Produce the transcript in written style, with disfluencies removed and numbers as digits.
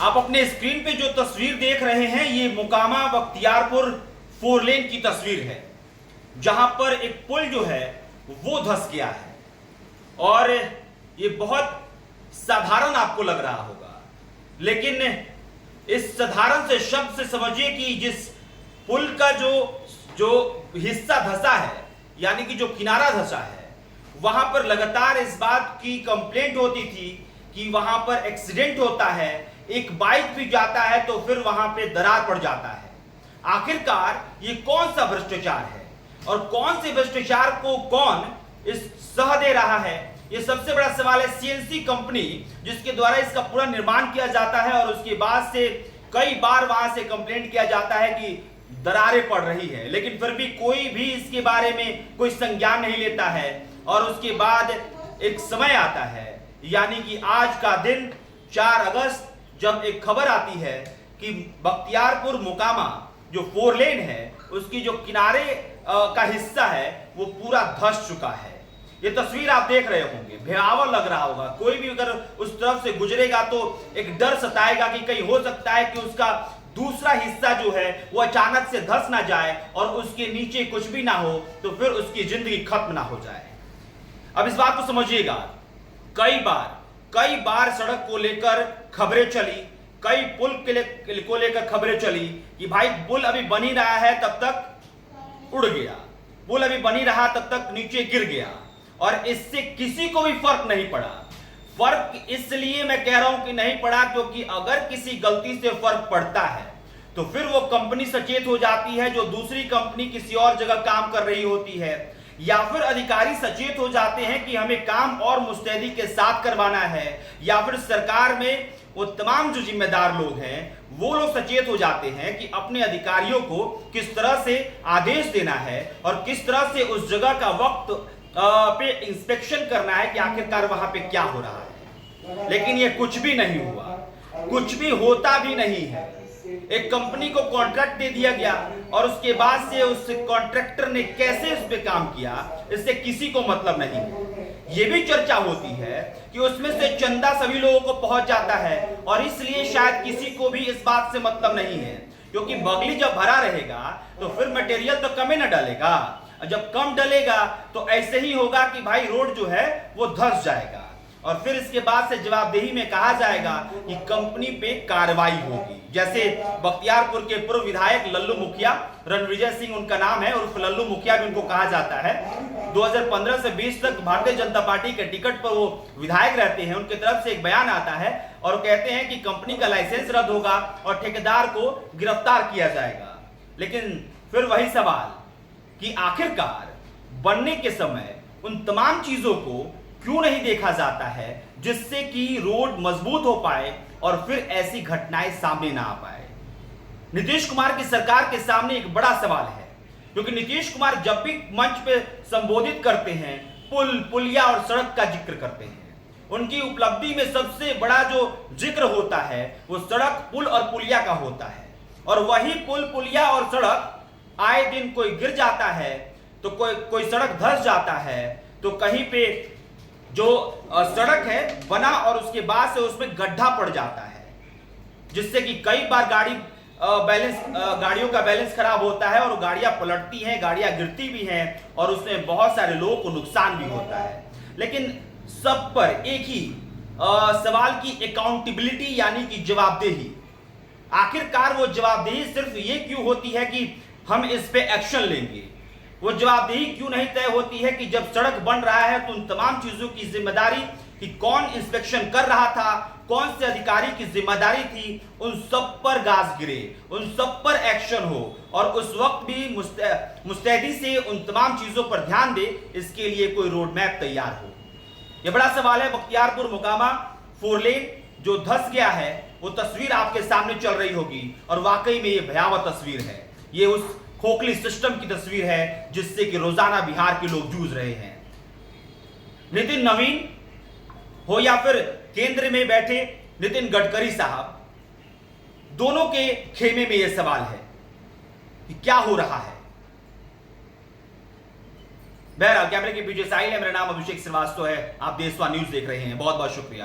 आप अपने स्क्रीन पे जो तस्वीर देख रहे हैं ये मुकामा बख्तियारपुर 4 लेन की तस्वीर है, जहां पर एक पुल जो है वो धंस गया है। और ये बहुत साधारण आपको लग रहा होगा, लेकिन इस साधारण से शब्द से समझिए कि जिस पुल का जो हिस्सा धंसा है, यानी कि जो किनारा धंसा है, वहां पर लगातार इस बात की कंप्लेंट होती थी कि वहां पर एक्सीडेंट होता है, एक बाइक भी जाता है तो फिर वहां पे दरार पड़ जाता है। आखिरकार ये कौन सा भ्रष्टाचार है और कौन से भ्रष्टाचार को कौन इस सह दे रहा है, ये सबसे बड़ा सवाल है। सीएनसी कंपनी जिसके द्वारा इसका पूरा निर्माण किया जाता है और उसके बाद से कई बार वहां से कंप्लेंट किया जाता है कि दरारें पड़ रही है, लेकिन फिर भी कोई भी इसके बारे में कोई संज्ञान नहीं लेता है। और उसके बाद एक समय आता है, यानी कि आज का दिन 4 अगस्त, जब एक खबर आती है कि बख्तियारपुर मुकामा जो 4 लेन है उसकी जो किनारे का हिस्सा है वो पूरा धंस चुका है। ये तस्वीर आप देख रहे होंगे, भयावह लग रहा होगा। कोई भी अगर उस तरफ से गुजरेगा तो एक डर सताएगा कि कहीं हो सकता है कि उसका दूसरा हिस्सा जो है वो अचानक से धंस ना जाए और उसके नीचे कुछ भी ना हो, तो फिर उसकी जिंदगी खत्म ना हो जाए। अब इस बात को समझिएगा, कई बार सड़क को लेकर खबरें चली, कई पुल को लेकर खबरें चली कि भाई पुल अभी बन ही रहा है तब तक उड़ गया, पुल अभी बन ही रहा तब तक नीचे गिर गया, और इससे किसी को भी फर्क नहीं पड़ा। फर्क इसलिए मैं कह रहा हूं कि नहीं पड़ा क्योंकि अगर किसी गलती से फर्क पड़ता है तो फिर वो कंपनी सचेत हो जाती है जो दूसरी कंपनी किसी और जगह काम कर रही होती है, या फिर अधिकारी सचेत हो जाते हैं कि हमें काम और मुस्तैदी के साथ करवाना है, या फिर सरकार में वो तमाम जो जिम्मेदार लोग हैं वो लोग सचेत हो जाते हैं कि अपने अधिकारियों को किस तरह से आदेश देना है और किस तरह से उस जगह का वक्त पे इंस्पेक्शन करना है कि आखिरकार वहां पे क्या हो रहा है। लेकिन ये कुछ भी नहीं हुआ, कुछ भी होता भी नहीं है। एक कंपनी को कॉन्ट्रैक्ट दे दिया गया और उसके बाद से उस कॉन्ट्रैक्टर ने कैसे इस पे काम किया इससे किसी को मतलब नहीं। ये भी चर्चा होती है कि उसमें से चंदा सभी लोगों को पहुंच जाता है और इसलिए शायद किसी को भी इस बात से मतलब नहीं है, क्योंकि बगली जब भरा रहेगा तो फिर मटेरियल तो कम ही न डालेगा, जब कम डलेगा तो ऐसे ही होगा कि भाई रोड जो है वो धंस जाएगा और फिर इसके बाद से जवाबदेही में कहा जाएगा कि कंपनी पे कार्रवाई होगी। जैसे बख्तियारपुर के पूर्व विधायक लल्लू मुखिया, रणविजय सिंह उनका नाम है, उर्फ लल्लू मुखिया भी उनको कहा जाता है। 2015 से 20 तक भारतीय जनता पार्टी के टिकट पर वो विधायक रहते हैं। उनकी तरफ से एक बयान आता है और कहते हैं कि कंपनी का लाइसेंस रद्द होगा और ठेकेदार को गिरफ्तार किया जाएगा। लेकिन फिर वही सवाल कि आखिरकार बनने के समय उन तमाम चीजों को क्यों नहीं देखा जाता है जिससे कि रोड मजबूत हो पाए और फिर ऐसी घटनाएं सामने ना आ पाए। नीतीश कुमार की सरकार के सामने एक बड़ा सवाल है, क्योंकि नीतीश कुमार जब भी मंच पे संबोधित करते हैं पुल, पुलिया और सड़क का जिक्र करते हैं। उनकी उपलब्धि में सबसे बड़ा जो जिक्र होता है वो सड़क, पुल और पुलिया का होता है। और वही पुल, पुलिया और सड़क आए दिन कोई गिर जाता है तो कोई सड़क धंस जाता है, तो कहीं पे जो सड़क है बना और उसके बाद से उसमें गड्ढा पड़ जाता है, जिससे कि कई बार गाड़ियों का बैलेंस खराब होता है और गाड़ियां पलटती हैं, गाड़ियां गिरती भी हैं और उसमें बहुत सारे लोगों को नुकसान भी होता है। लेकिन सब पर एक ही सवाल की अकाउंटेबिलिटी यानी कि जवाबदेही। आखिरकार वो जवाबदेही सिर्फ ये क्यों होती है कि हम इस पे एक्शन लेंगे? वो जवाबदेही क्यों नहीं तय होती है कि जब सड़क बन रहा है तो उन तमाम चीजों की जिम्मेदारी कि कौन इंस्पेक्शन कर रहा था, कौन से अधिकारी की जिम्मेदारी थी, उन सब पर गाज गिरे, उन सब पर एक्शन हो और उस वक्त भी मुस्तैदी से उन तमाम चीजों पर ध्यान दे, इसके लिए कोई रोड मैप तैयार हो। यह बड़ा सवाल है। बख्तियारपुर मुकामा 4 लेन जो धंस गया है वो तस्वीर आपके सामने चल रही होगी और वाकई में ये भयावह तस्वीर है। ये उस खोखली सिस्टम की तस्वीर है जिससे कि रोजाना बिहार के लोग जूझ रहे हैं। नितिन नवीन हो या फिर केंद्र में बैठे नितिन गडकरी साहब, दोनों के खेमे में यह सवाल है कि क्या हो रहा है। बहरहाल कैमरे के पीछे साहिल है, मेरा नाम अभिषेक श्रीवास्तव है, आप देशवा न्यूज देख रहे हैं। बहुत बहुत शुक्रिया।